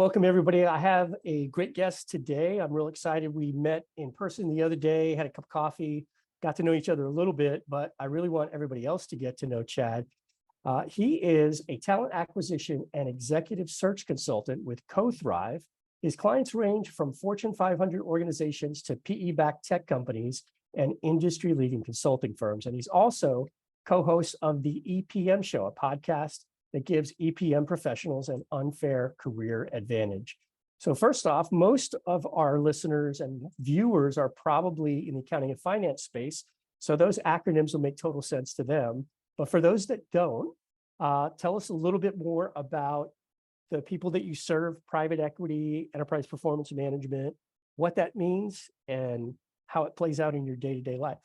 welcome everybody. I have a great guest today. I'm real excited. We met in person the other day, had a cup of coffee, got to know each other a little bit, but I really want everybody else to get to know Chad. He is a talent acquisition and executive search consultant with CoThrive. His clients range from Fortune 500 organizations to PE-backed tech companies and industry-leading consulting firms. And he's also co-host of the EPM Show, a podcast that gives EPM professionals an unfair career advantage. So first off, most of our listeners and viewers are probably in the accounting and finance space, so those acronyms will make total sense to them. But for those that don't, tell us a little bit more about the people that you serve, private equity, enterprise performance management, what that means, and how it plays out in your day-to-day life.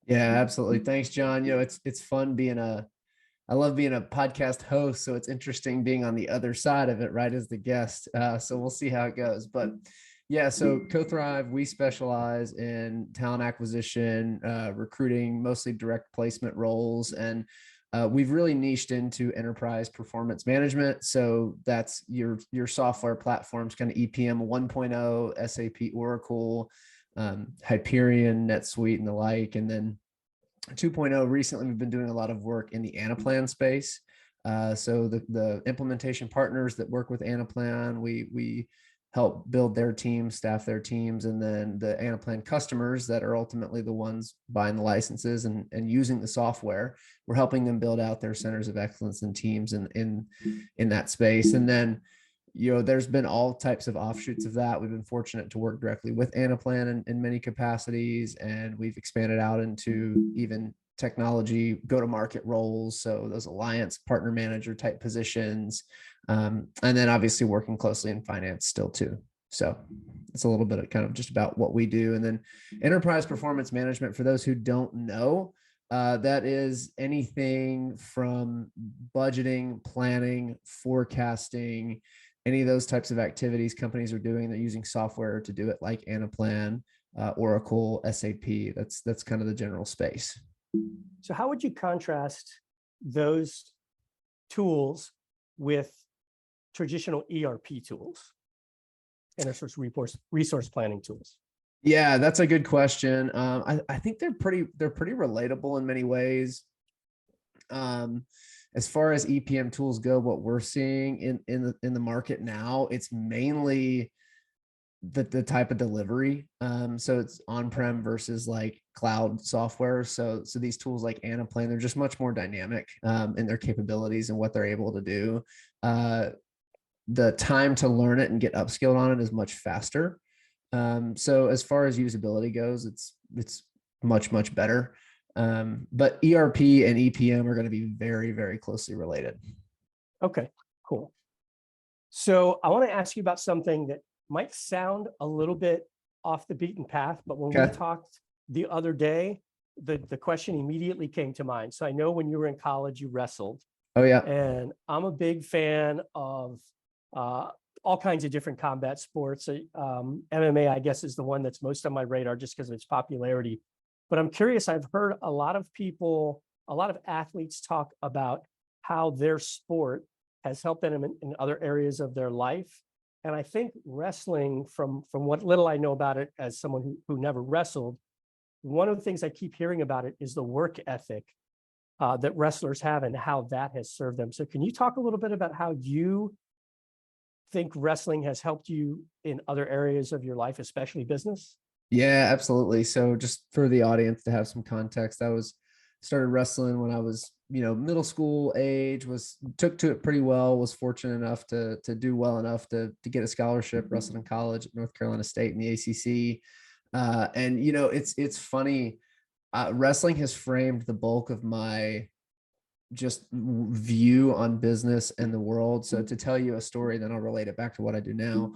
Yeah, absolutely. Thanks, John. It's fun I love being a podcast host, so it's interesting being on the other side of it, right, as the guest. So we'll see how it goes. But yeah, so CoThrive, we specialize in talent acquisition, recruiting, mostly direct placement roles. And we've really niched into enterprise performance management. So that's your software platforms, kind of EPM 1.0, SAP, Oracle, Hyperion, NetSuite, and the like. And then 2.0, recently we've been doing a lot of work in the Anaplan space. So the implementation partners that work with Anaplan, we help build their teams, staff their teams, and then the Anaplan customers that are ultimately the ones buying the licenses and using the software, we're helping them build out their centers of excellence and teams in that space. And then there's been all types of offshoots of that. We've been fortunate to work directly with Anaplan in many capacities, and we've expanded out into even technology go-to-market roles. So those alliance partner manager type positions, and then obviously working closely in finance still too. So it's a little bit of kind of just about what we do. And then enterprise performance management, for those who don't know, that is anything from budgeting, planning, forecasting, any of those types of activities companies are doing. They're using software to do it, like Anaplan, Oracle, SAP. That's kind of the general space. So how would you contrast those tools with traditional ERP tools and resource planning tools? Yeah, that's a good question. I think they're pretty relatable in many ways. As far as EPM tools go, what we're seeing in the market now, it's mainly the type of delivery. So it's on-prem versus like cloud software. So these tools like Anaplan, they're just much more dynamic in their capabilities and what they're able to do. The time to learn it and get upskilled on it is much faster. So as far as usability goes, it's much better. But ERP and EPM are going to be very, very closely related. Okay, cool. So I want to ask you about something that might sound a little bit off the beaten path, but when we talked the other day, the question immediately came to mind. So I know when you were in college, you wrestled. Oh yeah. And I'm a big fan of all kinds of different combat sports. MMA, I guess, is the one that's most on my radar just because of its popularity. But I'm curious, I've heard a lot of athletes talk about how their sport has helped them in other areas of their life. And I think wrestling, from what little I know about it as someone who never wrestled, one of the things I keep hearing about it is the work ethic that wrestlers have and how that has served them. So can you talk a little bit about how you think wrestling has helped you in other areas of your life, especially business? Yeah, absolutely. So just for the audience to have some context, I started wrestling when I was, middle school age, took to it pretty well, was fortunate enough to do well enough to get a scholarship, wrestled in college at North Carolina State in the ACC. And it's funny, wrestling has framed the bulk of my just view on business and the world. So to tell you a story, then I'll relate it back to what I do now.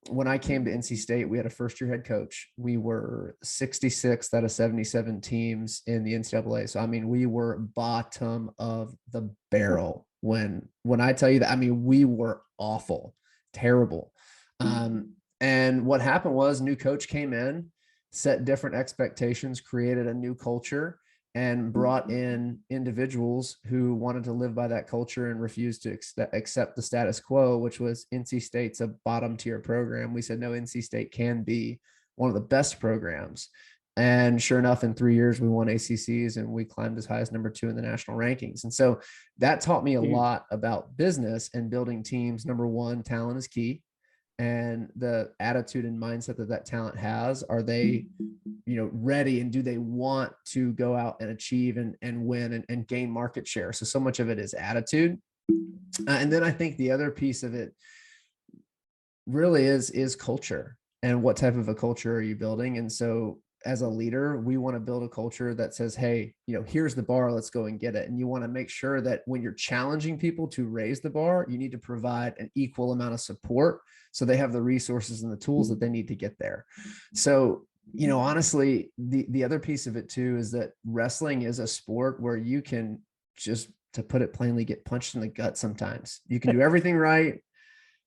When I came to NC State, we had a first-year head coach. We were 66th out of 77 teams in the NCAA. So, I mean, we were bottom of the barrel. When I tell you that, I mean, we were awful, terrible. And what happened was, new coach came in, set different expectations, created a new culture. and brought in individuals who wanted to live by that culture and refused to accept the status quo, which was NC State's a bottom tier program. We said, no, NC State can be one of the best programs. And sure enough, in 3 years, we won ACCs and we climbed as high as #2 in the national rankings. And so that taught me a lot about business and building teams. Number one, talent is key. And the attitude and mindset that talent has, are they, ready, and do they want to go out and achieve and win and gain market share? So much of it is attitude. And then I think the other piece of it really is culture, and what type of a culture are you building? And so as a leader, we want to build a culture that says, hey, here's the bar, let's go and get it. And you want to make sure that when you're challenging people to raise the bar, you need to provide an equal amount of support so they have the resources and the tools that they need to get there. So, honestly, the other piece of it too is that wrestling is a sport where you can, just to put it plainly, get punched in the gut sometimes. You can do everything right.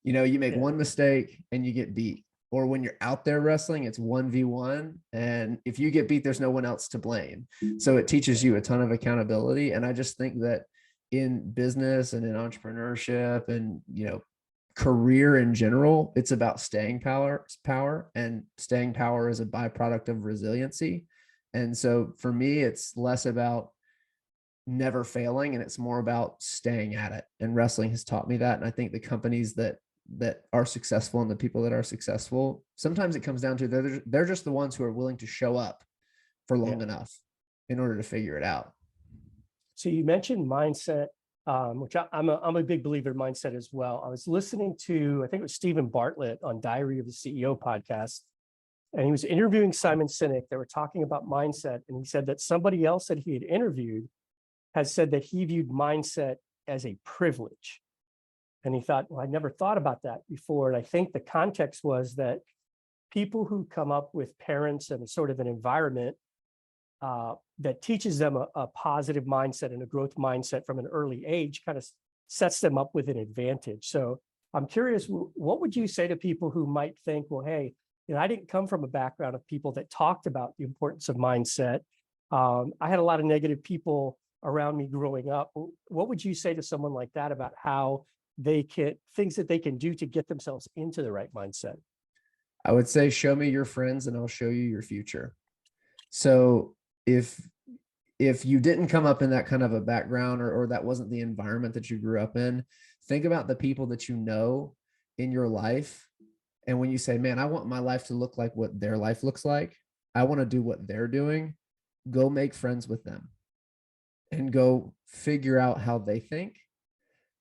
You make one mistake and you get beat. Or when you're out there wrestling, it's 1v1. And if you get beat, there's no one else to blame. So it teaches you a ton of accountability. And I just think that in business and in entrepreneurship and, career in general, it's about staying power, and staying power is a byproduct of resiliency. And so for me, it's less about never failing, and it's more about staying at it. And wrestling has taught me that. And I think the companies that are successful and the people that are successful, sometimes it comes down to they're just the ones who are willing to show up for long enough in order to figure it out. So you mentioned mindset, which I'm a big believer in mindset as well. I was listening to, I think it was Stephen Bartlett on Diary of the CEO podcast, and he was interviewing Simon Sinek. They were talking about mindset, and he said that somebody else that he had interviewed has said that he viewed mindset as a privilege. And he thought, well, I never thought about that before. And I think the context was that people who come up with parents and sort of an environment that teaches them a positive mindset and a growth mindset from an early age kind of sets them up with an advantage. So I'm curious, what would you say to people who might think, well, hey, I didn't come from a background of people that talked about the importance of mindset. I had a lot of negative people around me growing up. What would you say to someone like that about how things that they can do to get themselves into the right mindset? I would say, show me your friends and I'll show you your future. So if you didn't come up in that kind of a background, or that wasn't the environment that you grew up in, think about the people that you know in your life. And when you say, man, I want my life to look like what their life looks like, I want to do what they're doing, go make friends with them and go figure out how they think,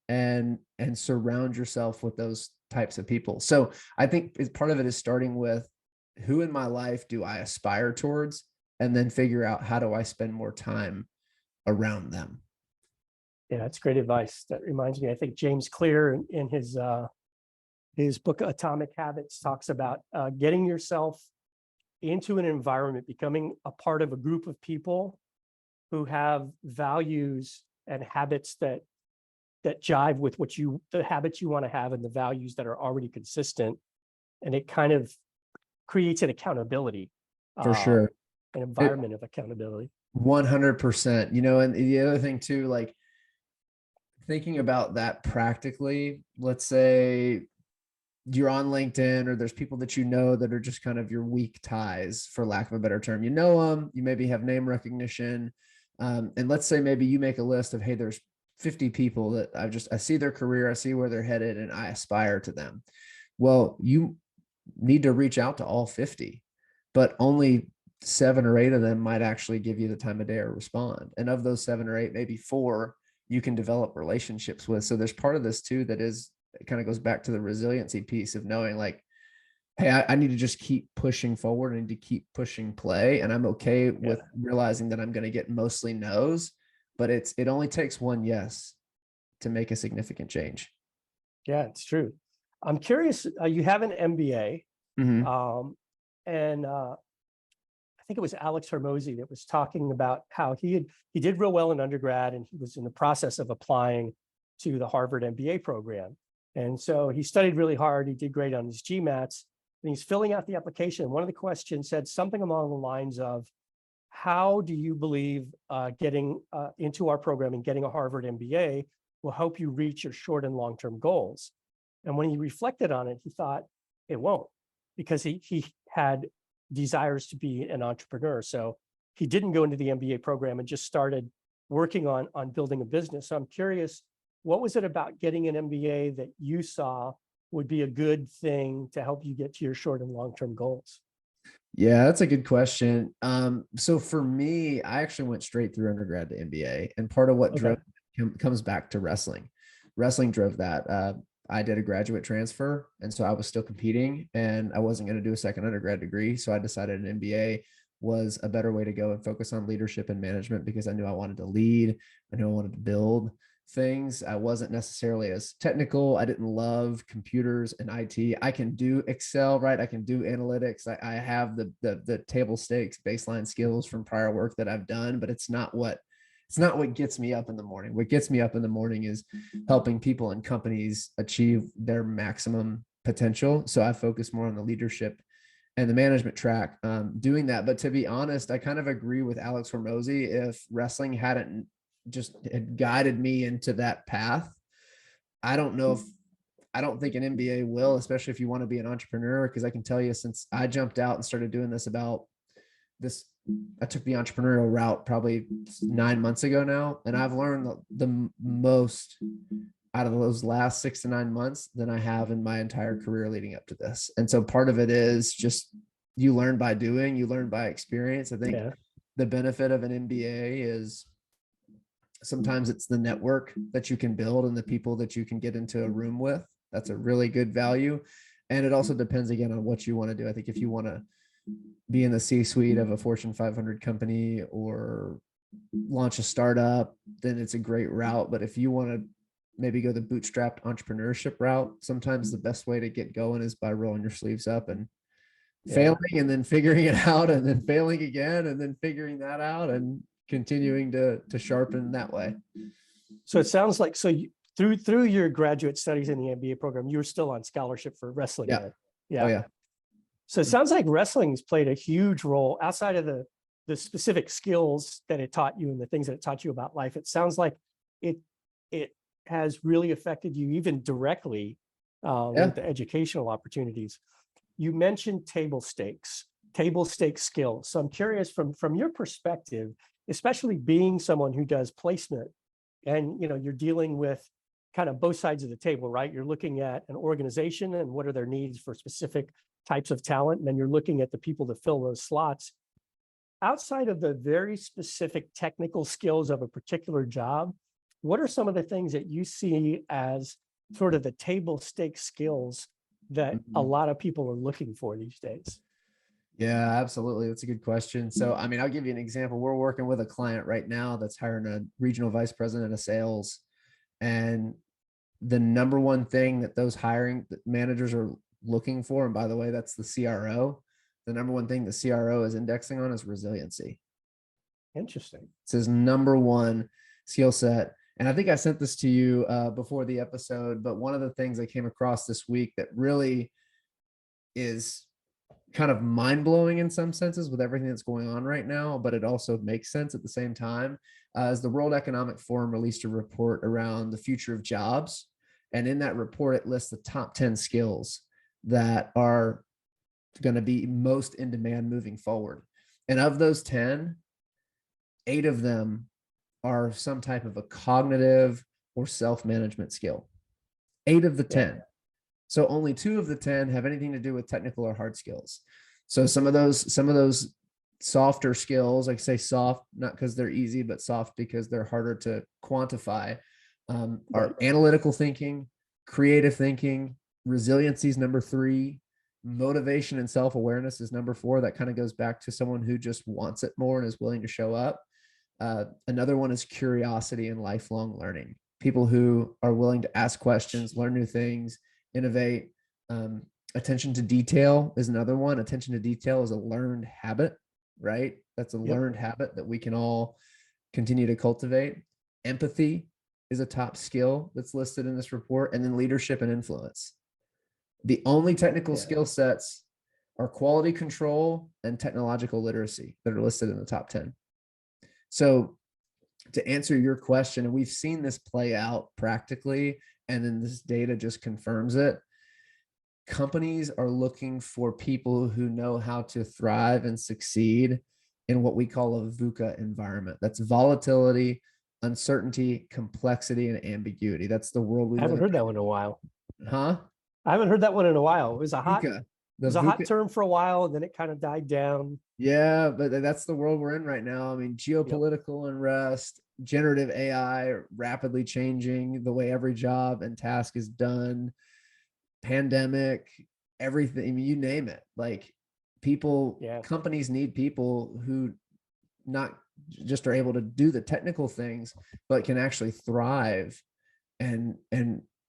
and surround yourself with those types of people. So I think part of it is starting with, who in my life do I aspire towards? And then figure out, how do I spend more time around them? Yeah, that's great advice. That reminds me, I think James Clear in his book, Atomic Habits, talks about getting yourself into an environment, becoming a part of a group of people who have values and habits that jive with the habits you want to have and the values that are already consistent. And it kind of creates an accountability. For sure. An environment of accountability. 100%. And the other thing too, like thinking about that practically, let's say you're on LinkedIn, or there's people that that are just kind of your weak ties, for lack of a better term. You know them, you maybe have name recognition. And let's say maybe you make a list of, hey, there's 50 people that I see their career, I see where they're headed, and I aspire to them. Well, you need to reach out to all 50, but only 7 or 8 of them might actually give you the time of day or respond. And of those 7 or 8, maybe 4 you can develop relationships with. So there's part of this too, it kind of goes back to the resiliency piece of knowing, like, hey, I need to just keep pushing forward. I need to keep pushing play. And I'm okay with realizing that I'm going to get mostly no's, but it only takes one yes to make a significant change. Yeah, it's true. I'm curious, you have an MBA, and I think it was Alex Hermosi that was talking about how he did real well in undergrad, and he was in the process of applying to the Harvard MBA program. And so he studied really hard. He did great on his GMATs, and he's filling out the application. One of the questions said something along the lines of, how do you believe getting into our program and getting a Harvard MBA will help you reach your short and long-term goals? And when he reflected on it, he thought it won't, because he had desires to be an entrepreneur. So he didn't go into the MBA program and just started working on building a business. So I'm curious, what was it about getting an MBA that you saw would be a good thing to help you get to your short and long-term goals? Yeah, that's a good question. So for me, I actually went straight through undergrad to MBA, and part of what Okay. comes back to wrestling. Wrestling drove that. I did a graduate transfer, and so I was still competing, and I wasn't going to do a second undergrad degree. So I decided an MBA was a better way to go and focus on leadership and management, because I knew I wanted to lead. I knew I wanted to build things. I wasn't necessarily as technical. I didn't love computers and IT. I can do Excel, right? I can do analytics. I have the table stakes baseline skills from prior work that I've done, but it's not what gets me up in the morning. What gets me up in the morning is helping people and companies achieve their maximum potential. So I focus more on the leadership and the management track, doing that. But to be honest, I kind of agree with Alex Hormozy. If wrestling hadn't just had guided me into that path, I don't know if I don't think an MBA will, especially if you want to be an entrepreneur, because I can tell you, since I jumped out and started doing this I took the entrepreneurial route probably 9 months ago now, and I've learned the most out of those last 6 to 9 months than I have in my entire career leading up to this. And so part of it is just, you learn by doing, you learn by experience. I think the benefit of an MBA is sometimes it's the network that you can build and the people that you can get into a room with. That's a really good value. And it also depends again on what you want to do. I think if you want to be in the C-suite of a Fortune 500 company or launch a startup, then it's a great route. But if you want to maybe go the bootstrapped entrepreneurship route, sometimes the best way to get going is by rolling your sleeves up and failing, and then figuring it out, and then failing again, and then figuring that out, and continuing to sharpen that way. So it sounds like, through your graduate studies in the MBA program, you were still on scholarship for wrestling. Yeah. Right? Oh yeah. So it sounds like wrestling's played a huge role outside of the specific skills that it taught you and the things that it taught you about life. It sounds like it has really affected you even directly with the educational opportunities. You mentioned table stakes skills. So I'm curious, from your perspective, especially being someone who does placement, and you're dealing with kind of both sides of the table, right? You're looking at an organization and what are their needs for specific types of talent, and then you're looking at the people to fill those slots. Outside of the very specific technical skills of a particular job, what are some of the things that you see as sort of the table stakes skills that a lot of people are looking for these days? Yeah, absolutely. That's a good question. So, I mean, I'll give you an example. We're working with a client right now that's hiring a regional vice president of sales. And the number one thing that those hiring managers are looking for, and by the way, that's the CRO. The number one thing the CRO is indexing on is resiliency. Interesting. It's his number one skill set. And I think I sent this to you before the episode, but one of the things I came across this week that really is kind of mind-blowing in some senses with everything that's going on right now, but it also makes sense at the same time, is the World Economic Forum released a report around the future of jobs. And in that report, it lists the top 10 skills that are going to be most in demand moving forward. And of those 10, 8 of them are some type of a cognitive or self-management skill. 8 of the 10. So only 2 of the 10 have anything to do with technical or hard skills. So some of those softer skills, like say soft, not because they're easy, but soft because they're harder to quantify, are analytical thinking, creative thinking, resiliency is number 3, motivation and self-awareness is number 4. That kind of goes back to someone who just wants it more and is willing to show up. Another one is curiosity and lifelong learning. People who are willing to ask questions, learn new things, innovate. Attention to detail is another one. Attention to detail is a learned habit, right? That's a learned habit that we can all continue to cultivate. Empathy is a top skill that's listed in this report. And then leadership and influence. The only technical skill sets are quality control and technological literacy that are listed in the top 10. So to answer your question, and we've seen this play out practically, and then this data just confirms it. Companies are looking for people who know how to thrive and succeed in what we call a VUCA environment. That's volatility, uncertainty, complexity, and ambiguity. That's the world we I live haven't in. heard that one in a while. Huh? I haven't heard that one in a while. It was a hot, VUCA. it The was a hot VUCA. term for a while, and then it kind of died down. Yeah, but that's the world we're in right now. I mean, geopolitical unrest, generative AI rapidly changing the way every job and task is done, pandemic, everything. I mean, you name it. Like people, companies need people who not just are able to do the technical things, but can actually thrive and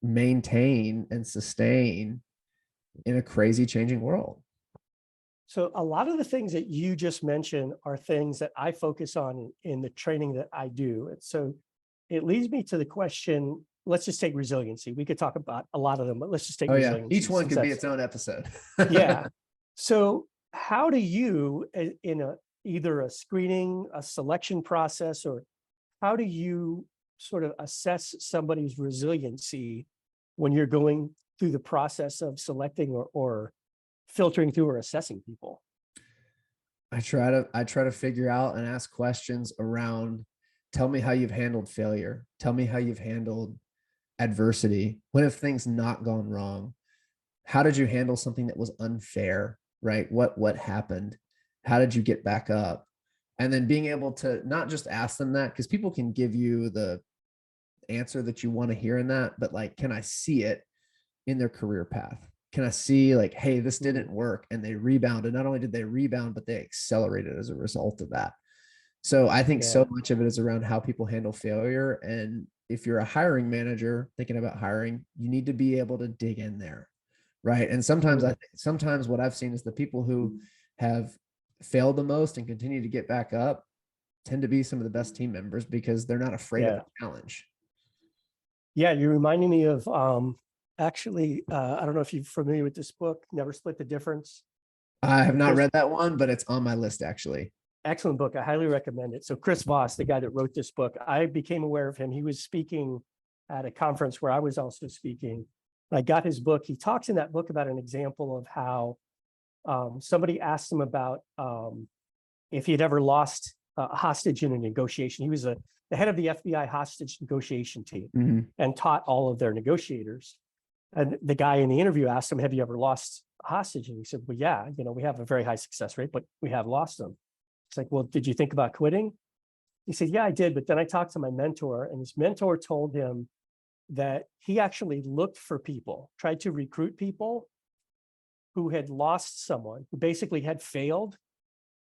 maintain and sustain in a crazy changing world. So a lot of the things that you just mentioned are things that I focus on in the training that I do. And so it leads me to the question, let's just take resiliency. We could talk about a lot of them, but let's just take resiliency. Each one could be its own episode. Yeah. So how do you, in either a screening, a selection process, or how do you sort of assess somebody's resiliency when you're going through the process of selecting or filtering through or assessing people? I try to figure out and ask questions around, tell me how you've handled failure. Tell me how you've handled adversity. When have things not gone wrong? How did you handle something that was unfair, right? What happened? How did you get back up? And then being able to not just ask them that, because people can give you the answer that you want to hear in that, but like, can I see it in their career path? Can I see like, hey, this didn't work, and they rebounded. Not only did they rebound, but they accelerated as a result of that. So I think so much of it is around how people handle failure. And if you're a hiring manager thinking about hiring, you need to be able to dig in there, right? And sometimes sometimes what I've seen is the people who have failed the most and continue to get back up tend to be some of the best team members because they're not afraid of the challenge. Yeah, you're reminding me of actually, I don't know if you're familiar with this book, Never Split the Difference. I have not read that one, but it's on my list actually. Excellent book. I highly recommend it. So Chris Voss, the guy that wrote this book, I became aware of him. He was speaking at a conference where I was also speaking. I got his book. He talks in that book about an example of how somebody asked him about if he'd ever lost a hostage in a negotiation. He was the head of the FBI hostage negotiation team and taught all of their negotiators. And the guy in the interview asked him, have you ever lost a hostage? And he said, well, yeah, we have a very high success rate, but we have lost them. It's like, well, did you think about quitting? He said, yeah, I did. But then I talked to my mentor, and his mentor told him that he actually looked for people, tried to recruit people who had lost someone, who basically had failed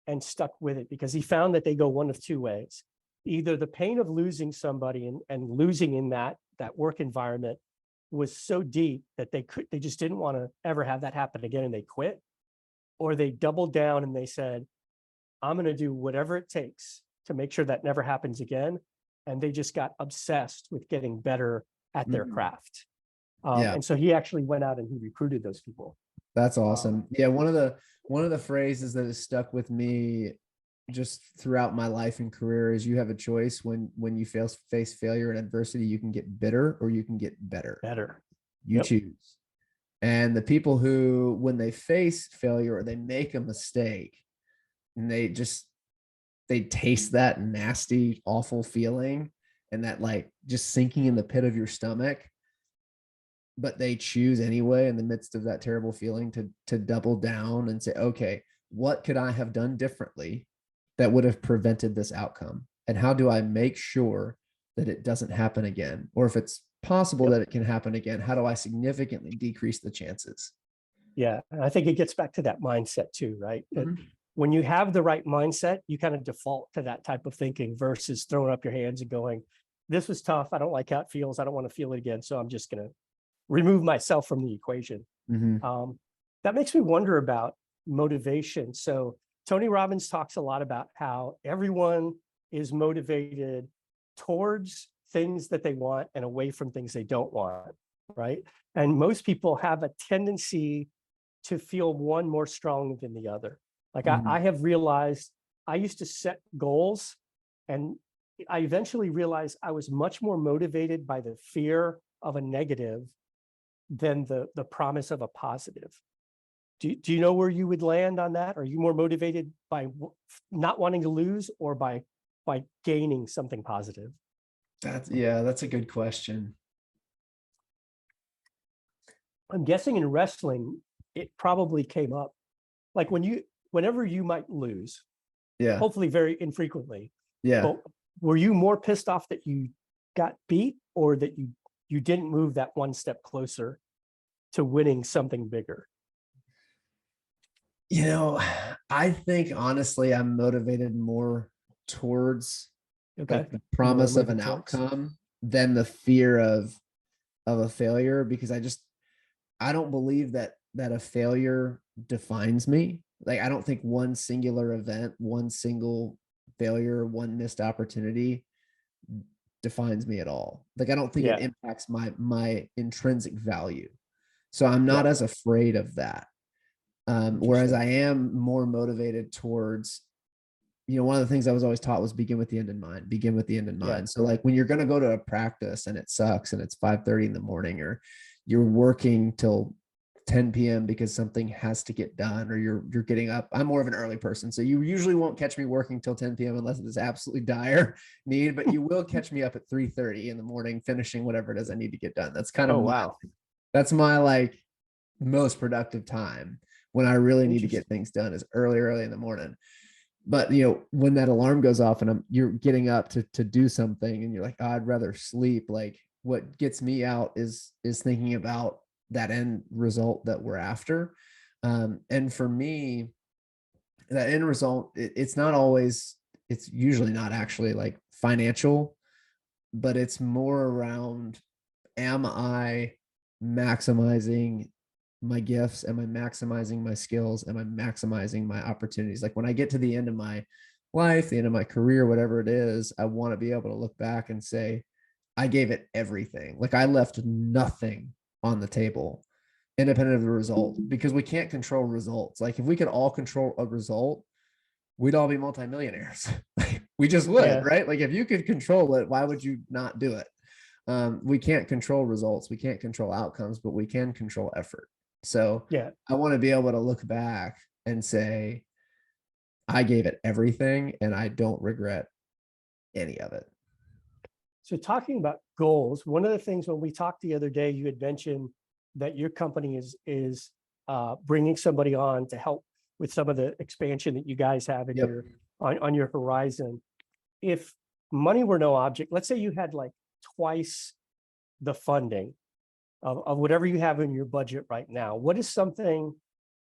and stuck with it, because he found that they go one of two ways. Either the pain of losing somebody and losing in that work environment was so deep that they just didn't want to ever have that happen again, and they quit, or they doubled down and they said, I'm going to do whatever it takes to make sure that never happens again. And they just got obsessed with getting better at their craft. And so he actually went out and he recruited those people. That's awesome. Yeah. One of the phrases that has stuck with me just throughout my life and career is, you have a choice when you face failure and adversity. You can get bitter or you can get better. You choose. And the people who, when they face failure or they make a mistake and they taste that nasty, awful feeling and that like just sinking in the pit of your stomach, but they choose anyway in the midst of that terrible feeling to double down and say, okay, what could I have done differently that would have prevented this outcome? And how do I make sure that it doesn't happen again? Or if it's possible that it can happen again, how do I significantly decrease the chances? Yeah. And I think it gets back to that mindset too, right? That when you have the right mindset, you kind of default to that type of thinking versus throwing up your hands and going, this was tough. I don't like how it feels. I don't want to feel it again. So I'm just going to remove myself from the equation. That makes me wonder about motivation. So Tony Robbins talks a lot about how everyone is motivated towards things that they want and away from things they don't want, right? And most people have a tendency to feel one more strong than the other. Like Mhm. I have realized I used to set goals, and I eventually realized I was much more motivated by the fear of a negative than the promise of a positive. Do you know where you would land on that? Are you more motivated by not wanting to lose, or by gaining something positive? That's a good question. I'm guessing in wrestling, it probably came up. Like whenever you might lose, Yeah. hopefully very infrequently, Yeah. but were you more pissed off that you got beat, or that you didn't move that one step closer to winning something bigger? You know, I think honestly, I'm motivated more towards Okay. like the More promise of moving an towards. outcome than the fear of a failure, because I don't believe that a failure defines me. Like I don't think one singular event, one single failure, one missed opportunity defines me at all. Like I don't think it Yeah. impacts my intrinsic value. So I'm Yeah. not as afraid of that. Whereas Interesting. I am more motivated towards, one of the things I was always taught was begin with the end in mind, begin with the end in Yeah. mind. So like when you're going to go to a practice and it sucks and it's 5:30 in the morning, or you're working till 10 p.m. because something has to get done, or you're getting up. I'm more of an early person. So you usually won't catch me working till 10 p.m. unless it's absolutely dire need, but you will catch me up at 3:30 in the morning, finishing whatever it is I need to get done. That's kind of Oh, wow. that's my like most productive time when I really need to Interesting. get things done is early in the morning. But when that alarm goes off and you're getting up to do something and you're like, oh, I'd rather sleep. Like what gets me out is thinking about that end result that we're after. And for me, that end result, it's not always, it's usually not actually like financial, but it's more around, am I maximizing my gifts? Am I maximizing my skills? Am I maximizing my opportunities? Like when I get to the end of my life, the end of my career, whatever it is, I want to be able to look back and say, I gave it everything. Like I left nothing on the table, independent of the result, because we can't control results. Like if we could all control a result, we'd all be multimillionaires. We just would, Yeah. right? Like if you could control it, why would you not do it? We can't control results, we can't control outcomes, but we can control effort. So Yeah. I want to be able to look back and say, I gave it everything and I don't regret any of it. So talking about goals, one of the things when we talked the other day, you had mentioned that your company is bringing somebody on to help with some of the expansion that you guys have in Yep. your on your horizon. If money were no object, let's say you had like twice the funding of whatever you have in your budget right now, what is something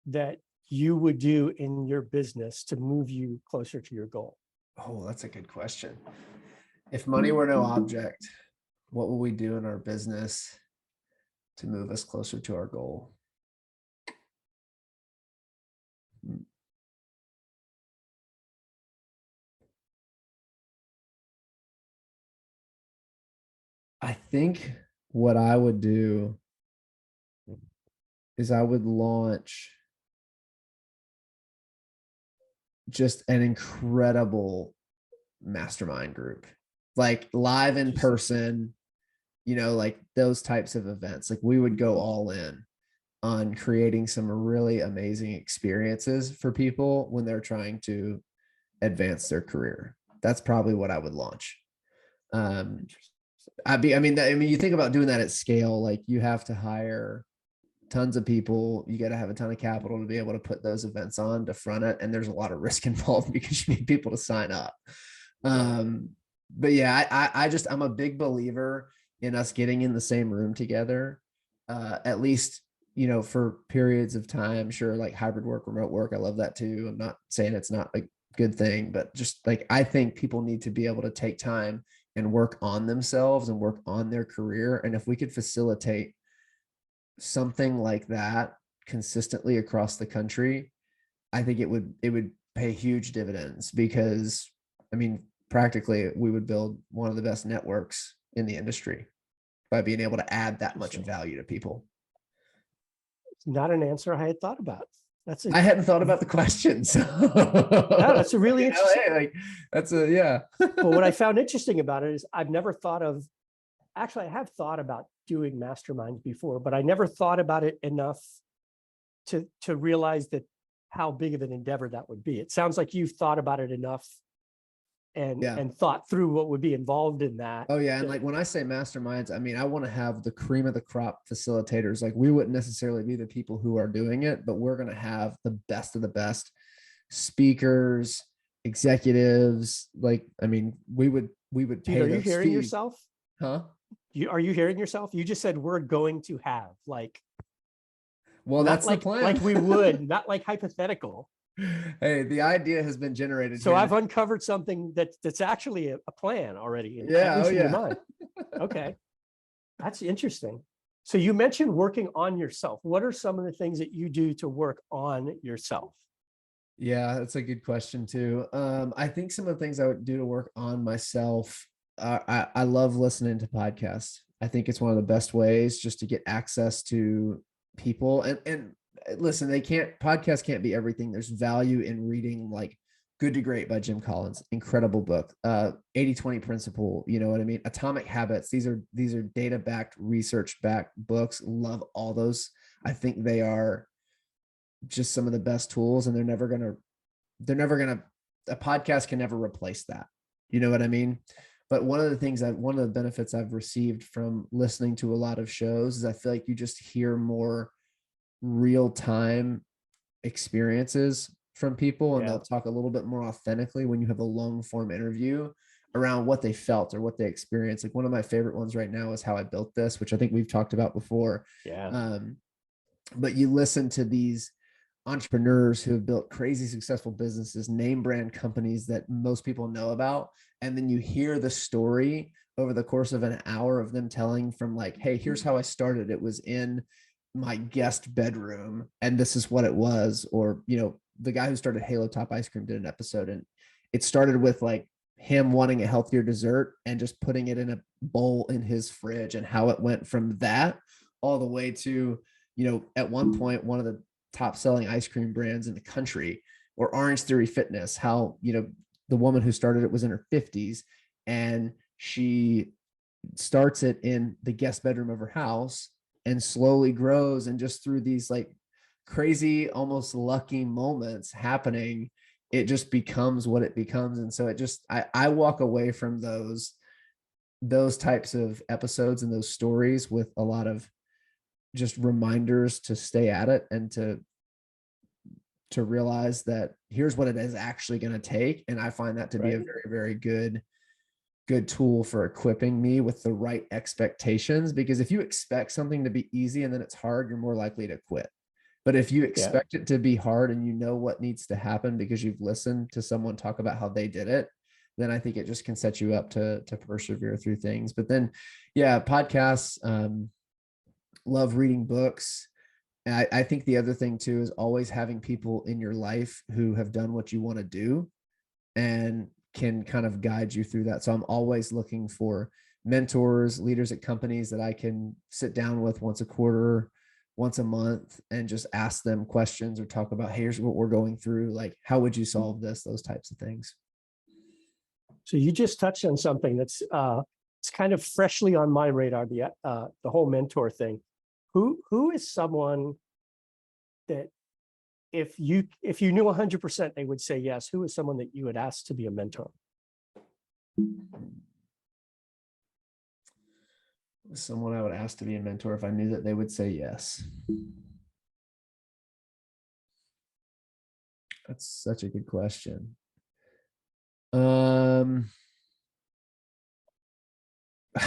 that you would do in your business to move you closer to your goal? Oh, that's a good question. If money were no object, what will we do in our business to move us closer to our goal? I think what I would do is I would launch just an incredible mastermind group, like live in Interesting. person, like those types of events. Like we would go all in on creating some really amazing experiences for people when they're trying to advance their career. That's probably what I would launch. Um, I mean, you think about doing that at scale, like you have to hire tons of people. You got to have a ton of capital to be able to put those events on to front it. And there's a lot of risk involved because you need people to sign up. But yeah, I'm a big believer in us getting in the same room together, at least, for periods of time. Sure, like hybrid work, remote work. I love that too. I'm not saying it's not a good thing, but just like, I think people need to be able to take time and work on themselves and work on their career. And if we could facilitate something like that consistently across the country, I think it would pay huge dividends, because I mean, practically we would build one of the best networks in the industry by being able to add that much Interesting. value to people. Not an answer I had thought about. I hadn't thought about the questions. That's a really interesting. Hey, like that's a yeah. Well, what I found interesting about it is I've never thought of. Actually, I have thought about doing masterminds before, but I never thought about it enough to realize that how big of an endeavor that would be. It sounds like you've thought about it enough and thought through what would be involved in that. Oh yeah, and like when I say masterminds, I mean I want to have the cream of the crop facilitators. Like we wouldn't necessarily be the people who are doing it, but we're going to have the best of the best speakers, executives. Like I mean, we would Dude, pay are you those hearing fees. yourself? Huh? Are you hearing yourself? You just said we're going to have, like, well, that's like, the plan. Like we would, not like hypothetical. Hey, the idea has been generated. So I've uncovered something that's actually a plan already. Yeah. At least Oh in your yeah. mind. Okay. That's interesting. So you mentioned working on yourself. What are some of the things that you do to work on yourself? Yeah, that's a good question too. I think some of the things I would do to work on myself, I love listening to podcasts. I think it's one of the best ways just to get access to people. And listen, podcasts can't be everything. There's value in reading like Good to Great by Jim Collins, incredible book. 80-20 principle, you know what I mean? Atomic Habits. These are data-backed, research-backed books. Love all those. I think they are just some of the best tools, and they're never gonna a podcast can never replace that. You know what I mean? But one of the benefits I've received from listening to a lot of shows is I feel like you just hear more real time experiences from people, and they'll talk a little bit more authentically when you have a long form interview around what they felt or what they experienced. Like one of my favorite ones right now is How I Built This, which I think we've talked about before. But you listen to these entrepreneurs who have built crazy successful businesses, name brand companies that most people know about. And then you hear the story over the course of an hour of them telling from like, hey, here's how I started. It was in my guest bedroom and this is what it was. Or, you know, the guy who started Halo Top Ice Cream did an episode, and it started with like him wanting a healthier dessert and just putting it in a bowl in his fridge, and how it went from that all the way to, you know, at one point, one of the top selling ice cream brands in the country. Or Orange Theory Fitness, how, you know, the woman who started it was in her 50s and she starts it in the guest bedroom of her house and slowly grows, and just through these like crazy, almost lucky moments happening, it just becomes what it becomes. And so it just, I walk away from those types of episodes and those stories with a lot of just reminders to stay at it, and to realize that here's what it is actually going to take. And I find that to be a very, very good tool for equipping me with the right expectations, because if you expect something to be easy and then it's hard, you're more likely to quit. But if you expect it to be hard and you know what needs to happen because you've listened to someone talk about how they did it, then I think it just can set you up to persevere through things. But then, podcasts, love reading books. And I think the other thing too is always having people in your life who have done what you want to do and can kind of guide you through that. So I'm always looking for mentors, leaders at companies that I can sit down with once a quarter, once a month, and just ask them questions or talk about, hey, here's what we're going through. Like, how would you solve this? Those types of things. So you just touched on something that's it's kind of freshly on my radar, the whole mentor thing. Who is someone that if you knew 100% they would say yes, who is someone that you would ask to be a mentor? Someone I would ask to be a mentor if I knew that they would say yes. That's such a good question. I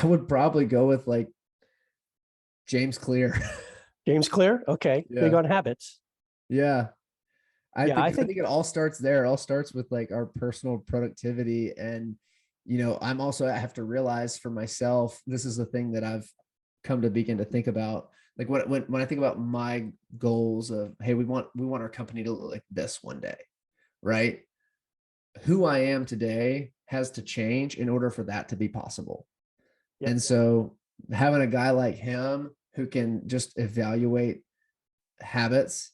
would probably go with like James Clear. James Clear? Okay. Big on habits. Yeah. I think it all starts there. It all starts with like our personal productivity. And, you know, I have to realize for myself, this is the thing that I've come to begin to think about. Like when I think about my goals of, hey, we want our company to look like this one day, right? Who I am today has to change in order for that to be possible. Yep. And so having a guy like him who can just evaluate habits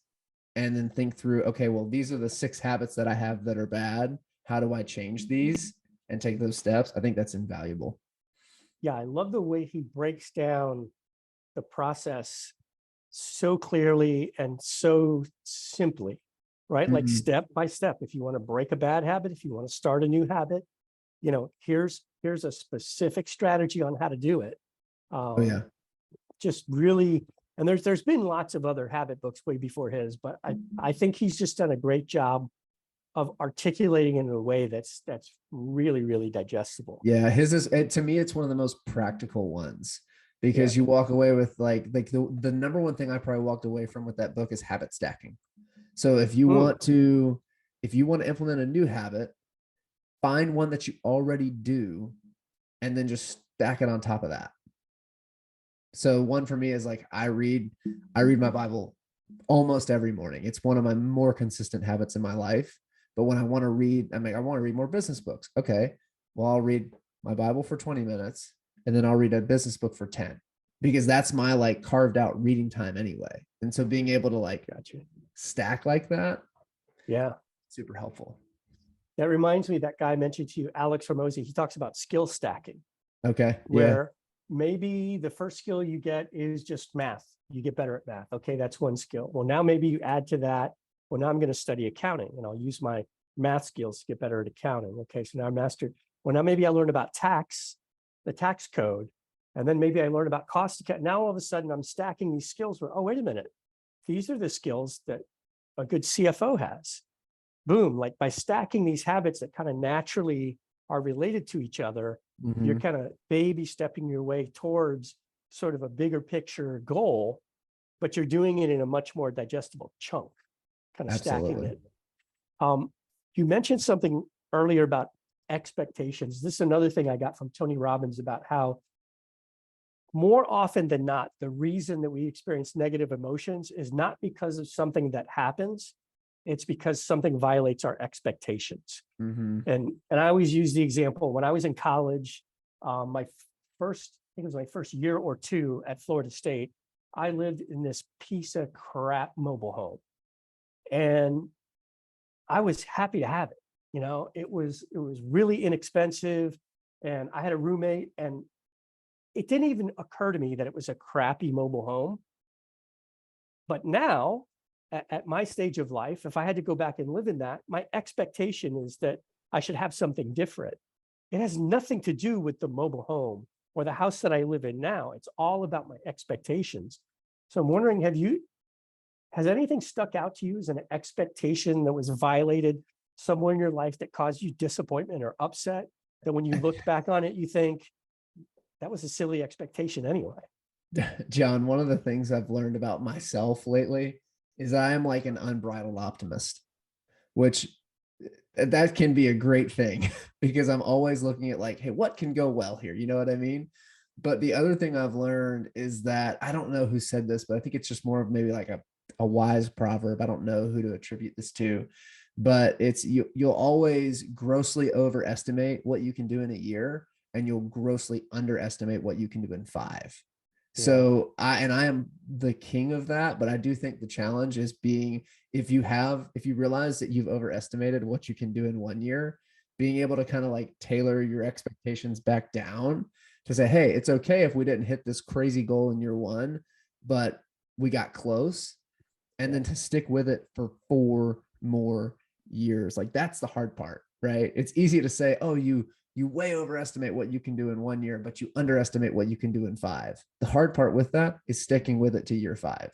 and then think through, okay, well, these are the 6 habits that I have that are bad. How do I change these and take those steps? I think that's invaluable. Yeah, I love the way he breaks down the process so clearly and so simply, right? Like Mhm. step by step. If you want to break a bad habit, if you want to start a new habit, here's a specific strategy on how to do it. Oh Um, yeah. just really, and there's been lots of other habit books way before his, but I think he's just done a great job of articulating in a way that's really, really digestible. Yeah, his is to me, it's one of the most practical ones Yeah. because you walk away with like the number one thing I probably walked away from with that book is habit stacking. So Mm, if you want to implement a new habit, find one that you already do and then just stack it on top of that. So one for me is like I read my Bible almost every morning. It's one of my more consistent habits in my life. But when I want to read, I'm like, I want to read more business books. Okay. Well, I'll read my Bible for 20 minutes and then I'll read a business book for 10 because that's my like carved out reading time anyway. And so being able to like gotcha. stack like that, Yeah. super helpful. That reminds me, that guy I mentioned to you, Alex Ramosi, he talks about skill stacking, Okay. Yeah. where maybe the first skill you get is just math. You get better at math. Okay, that's one skill. Well, now maybe you add to that, well, now I'm going to study accounting and I'll use my math skills to get better at accounting. Okay, so now I mastered, well, now maybe I learned about tax, the tax code, and then maybe I learned about cost account. Now all of a sudden I'm stacking these skills where, oh, wait a minute, these are the skills that a good CFO has. Boom, like by stacking these habits that kind of naturally are related to each other, you're Mm-hmm. kind of baby stepping your way towards sort of a bigger picture goal, but you're doing it in a much more digestible chunk, kind of stacking Absolutely. it. Um, you mentioned something earlier about expectations. This is another thing I got from Tony Robbins about how more often than not, the reason that we experience negative emotions is not because of something that happens. It's because something violates our expectations. Mm-hmm. And I always use the example when I was in college, my first, I think it was my first year or two at Florida State, I lived in this piece of crap mobile home. And I was happy to have it. It was really inexpensive. And I had a roommate, and it didn't even occur to me that it was a crappy mobile home. But now, at my stage of life, if I had to go back and live in that, my expectation is that I should have something different. It has nothing to do with the mobile home or the house that I live in now. It's all about my expectations. So I'm wondering, has anything stuck out to you as an expectation that was violated somewhere in your life that caused you disappointment or upset? That when you look back on it, you think that was a silly expectation anyway. John, one of the things I've learned about myself lately is I am like an unbridled optimist, which that can be a great thing because I'm always looking at like, hey, what can go well here? You know what I mean? But the other thing I've learned is that I don't know who said this, but I think it's just more of maybe like a wise proverb. I don't know who to attribute this to, but it's you'll always grossly overestimate what you can do in a year and you'll grossly underestimate what you can do in 5. Yeah. So I am the king of that, but I do think the challenge is being if you realize that you've overestimated what you can do in 1 year, being able to kind of like tailor your expectations back down to say, hey, it's okay if we didn't hit this crazy goal in year 1, but we got close. And Yeah. then to stick with it for 4 more years. Like that's the hard part, right? It's easy to say, oh, you way overestimate what you can do in 1 year, but you underestimate what you can do in 5. The hard part with that is sticking with it to year 5.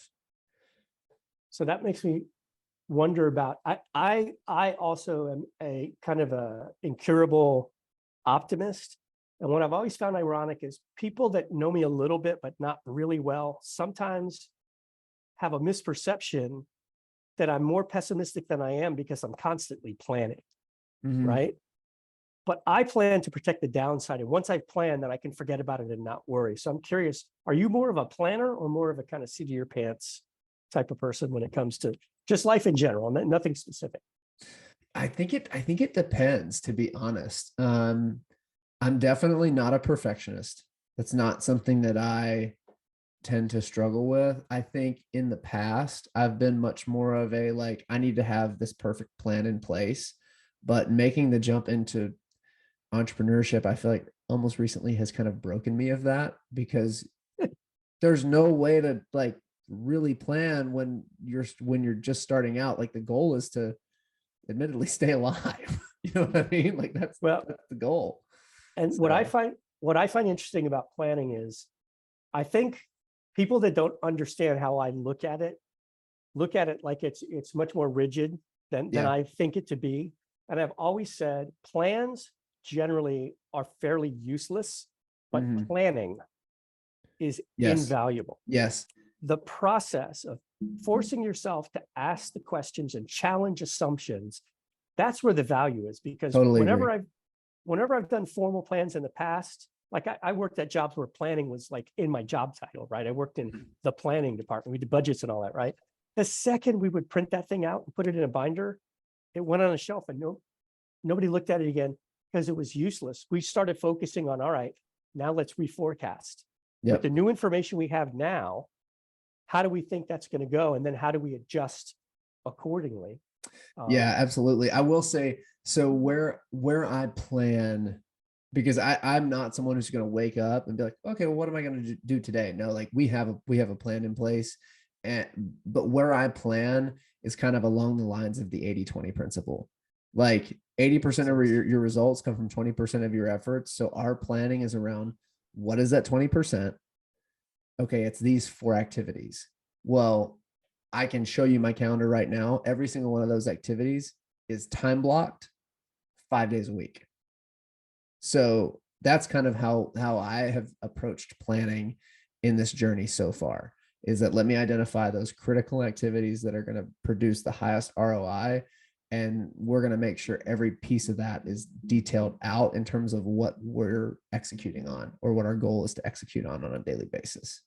So that makes me wonder about, I also am a kind of a incurable optimist. And what I've always found ironic is people that know me a little bit, but not really well, sometimes have a misperception that I'm more pessimistic than I am because I'm constantly planning, Mm-hmm. right? But I plan to protect the downside. And once I plan, then I can forget about it and not worry. So I'm curious, are you more of a planner or more of a kind of seat of your pants type of person when it comes to just life in general, nothing specific? I think it depends, to be honest. I'm definitely not a perfectionist. That's not something that tend to struggle with. I think in the past, I've been much more of a like, I need to have this perfect plan in place, but making the jump into entrepreneurship, I feel like almost recently has kind of broken me of that, because there's no way to like really plan when you're just starting out. Like the goal is to admittedly stay alive. You know what I mean? Like Well, that's the goal. and So, what I find interesting about planning is I think people that don't understand how I look at it like it's much more rigid than yeah. I think it to be. And I've always said plans generally are fairly useless, but Mhm. planning is Yes. invaluable. Yes. The process of forcing yourself to ask the questions and challenge assumptions, that's where the value is. Because Totally agree. whenever I've done formal plans in the past, like I worked at jobs where planning was like in my job title, right? I worked in the planning department. We did budgets and all that, right? The second we would print that thing out and put it in a binder, it went on a shelf and nobody looked at it again because it was useless. We started focusing on, all right, now let's reforecast. With Yep. the new information we have now, how do we think that's going to go? And then how do we adjust accordingly? Yeah, absolutely. I will say, so where I plan, because I'm not someone who's going to wake up and be like, okay, well, what am I going to do today? No, like we have a plan in place. And but where I plan is kind of along the lines of the 80-20 principle. Like 80% of your results come from 20% of your efforts. So our planning is around, what is that 20%? Okay, it's these 4 activities. Well, I can show you my calendar right now. Every single one of those activities is time blocked 5 days a week. So that's kind of how I have approached planning in this journey so far, is that let me identify those critical activities that are going to produce the highest ROI. And we're going to make sure every piece of that is detailed out in terms of what we're executing on, or what our goal is to execute on a daily basis.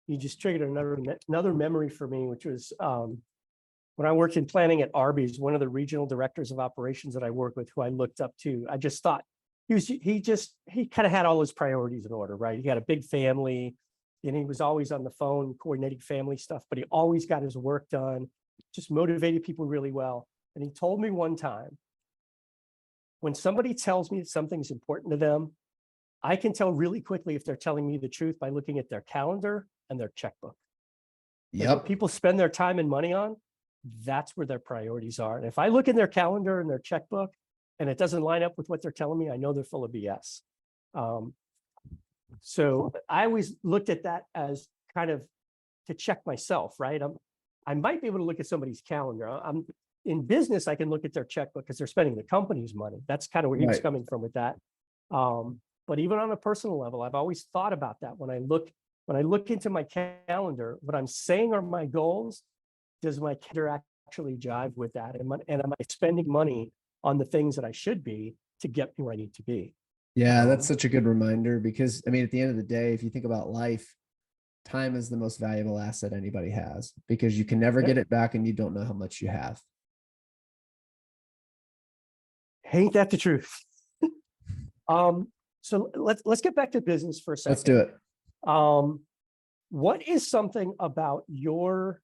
You just triggered another memory for me, which was when I worked in planning at Arby's. One of the regional directors of operations that I work with, who I looked up to, I just thought he kind of had all his priorities in order, right? He had a big family, and he was always on the phone coordinating family stuff, but he always got his work done, just motivated people really well. And he told me one time, when somebody tells me that something's important to them, I can tell really quickly if they're telling me the truth by looking at their calendar and their checkbook. Because what Yep. people spend their time and money on, that's where their priorities are. And if I look in their calendar and their checkbook and it doesn't line up with what they're telling me, I know they're full of BS. So I always looked at that as kind of to check myself, right? I might be able to look at somebody's calendar. I'm in business, I can look at their checkbook because they're spending the company's money. That's kind of where he was Right. coming from with that. But even on a personal level, I've always thought about that. When I look into my calendar, what I'm saying are my goals. Does my calendar actually jive with that? And am I spending money on the things that I should be to get me where I need to be? Yeah, that's such a good reminder, because I mean, at the end of the day, if you think about life, time is the most valuable asset anybody has, because you can never get it back and you don't know how much you have. Ain't that the truth? So let's get back to business for a second. Let's do it. What is something about your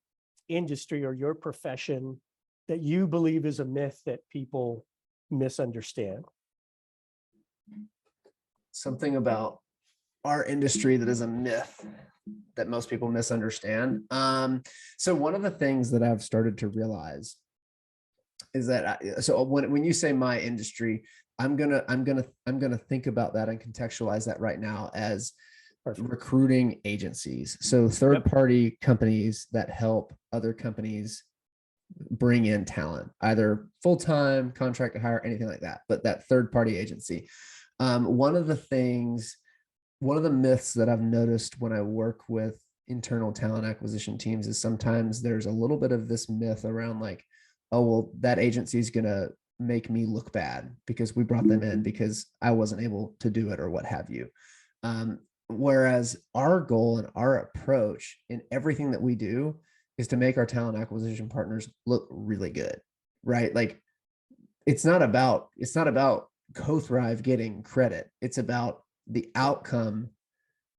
industry or your profession that you believe is a myth that people misunderstand? Something about our industry that is a myth that most people misunderstand. So one of the things that I've started to realize is that so when you say my industry, I'm gonna think about that and contextualize that right now as recruiting agencies. So third-party companies that help other companies bring in talent, either full-time, contract to hire, anything like that, but that third-party agency. One of the myths that I've noticed when I work with internal talent acquisition teams is sometimes there's a little bit of this myth around like, oh, well, that agency is going to make me look bad because we brought them in because I wasn't able to do it or what have you. Whereas our goal and our approach in everything that we do is to make our talent acquisition partners look really good, right? Like it's not about Co-Thrive getting credit. It's about the outcome